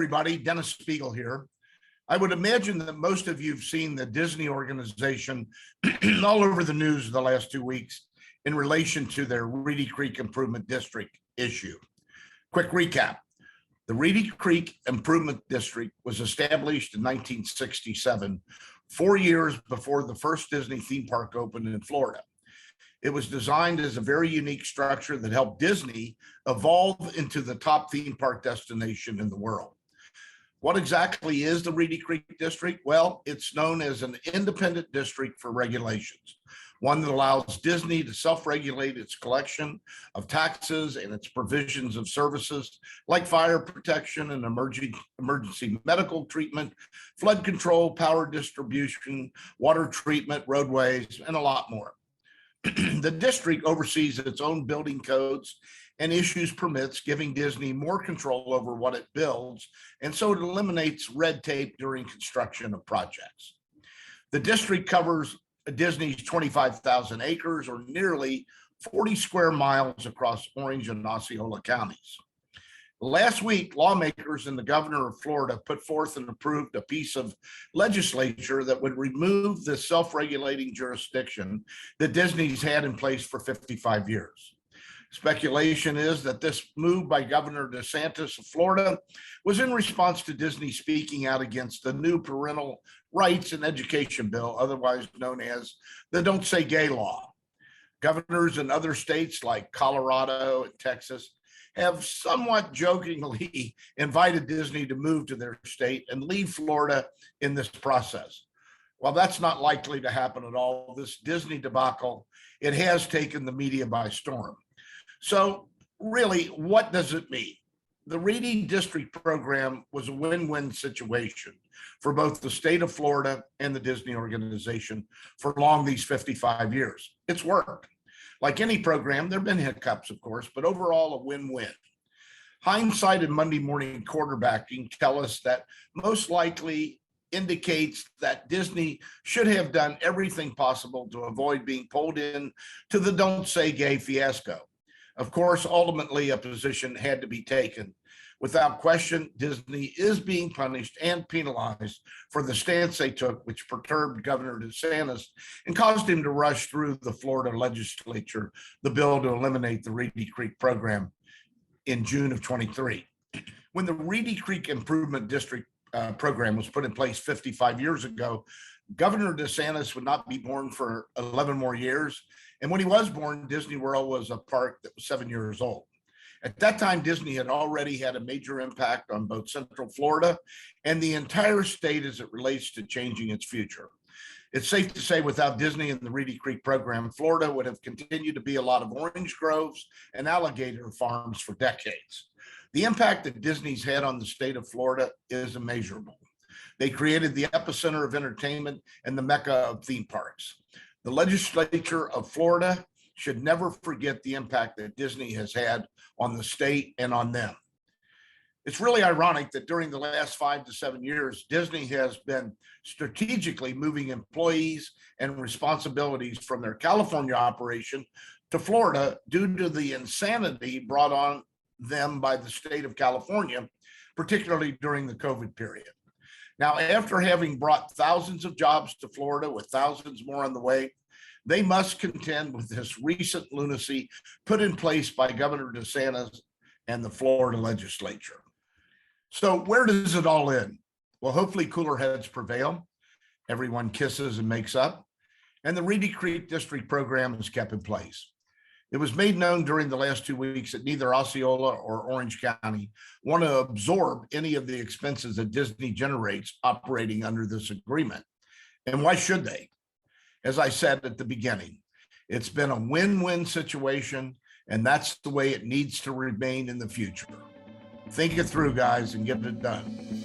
everybody. Dennis Speigel here. I would imagine that most of you have seen the Disney organization all over the news the last 2 weeks in relation to their Reedy Creek Improvement District issue. Quick recap. The Reedy Creek Improvement District was established in 1967, 4 years before the first Disney theme park opened in Florida. It was designed as a very unique structure that helped Disney evolve into the top theme park destination in the world. What exactly is the Reedy Creek District? Well, it's known as an independent district for regulations, one that allows Disney to self-regulate its collection of taxes and its provisions of services like fire protection and emergency medical treatment, flood control, power distribution, water treatment, roadways, and a lot more. The district oversees its own building codes and issues permits, giving Disney more control over what it builds, and so it eliminates red tape during construction of projects. The district covers Disney's 25,000 acres, or nearly 40 square miles across Orange and Osceola counties. Last week, lawmakers and the governor of Florida put forth and approved a piece of legislation that would remove the self-regulating jurisdiction that Disney's had in place for 55 years. Speculation is that this move by Governor DeSantis of Florida was in response to Disney speaking out against the new parental rights and education bill, otherwise known as the Don't Say Gay law. Governors in other states like Colorado and Texas have somewhat jokingly invited Disney to move to their state and leave Florida in this process. While that's not likely to happen at all, this Disney debacle, it has taken the media by storm. So really, what does it mean? The Reedy District program was a win-win situation for both the state of Florida and the Disney organization for these 55 years. It's worked. Like any program, there have been hiccups, of course, but overall a win-win. Hindsight and Monday morning quarterbacking tell us that most likely indicates that Disney should have done everything possible to avoid being pulled in to the Don't Say Gay fiasco. Of course, ultimately a position had to be taken. Without question, Disney is being punished and penalized for the stance they took, which perturbed Governor DeSantis and caused him to rush through the Florida legislature the bill to eliminate the Reedy Creek program in June of 23. When the Reedy Creek Improvement District program was put in place 55 years ago, Governor DeSantis would not be born for 11 more years. And when he was born, Disney World was a park that was 7 years old. At that time, Disney had already had a major impact on both Central Florida and the entire state as it relates to changing its future. It's safe to say without Disney and the Reedy Creek program, Florida would have continued to be a lot of orange groves and alligator farms for decades. The impact that Disney's had on the state of Florida is immeasurable. They created the epicenter of entertainment and the mecca of theme parks. The legislature of Florida should never forget the impact that Disney has had on the state and on them. It's really ironic that during the last 5 to 7 years, Disney has been strategically moving employees and responsibilities from their California operation to Florida due to the insanity brought on them by the state of California, particularly during the COVID period. Now, after having brought thousands of jobs to Florida with thousands more on the way, they must contend with this recent lunacy put in place by Governor DeSantis and the Florida legislature. So where does it all end? Well, hopefully cooler heads prevail. Everyone kisses and makes up, and the Reedy Creek District program is kept in place. It was made known during the last 2 weeks that neither Osceola or Orange County want to absorb any of the expenses that Disney generates operating under this agreement. And why should they? As I said at the beginning, it's been a win-win situation, and that's the way it needs to remain in the future. Think it through, guys, and get it done.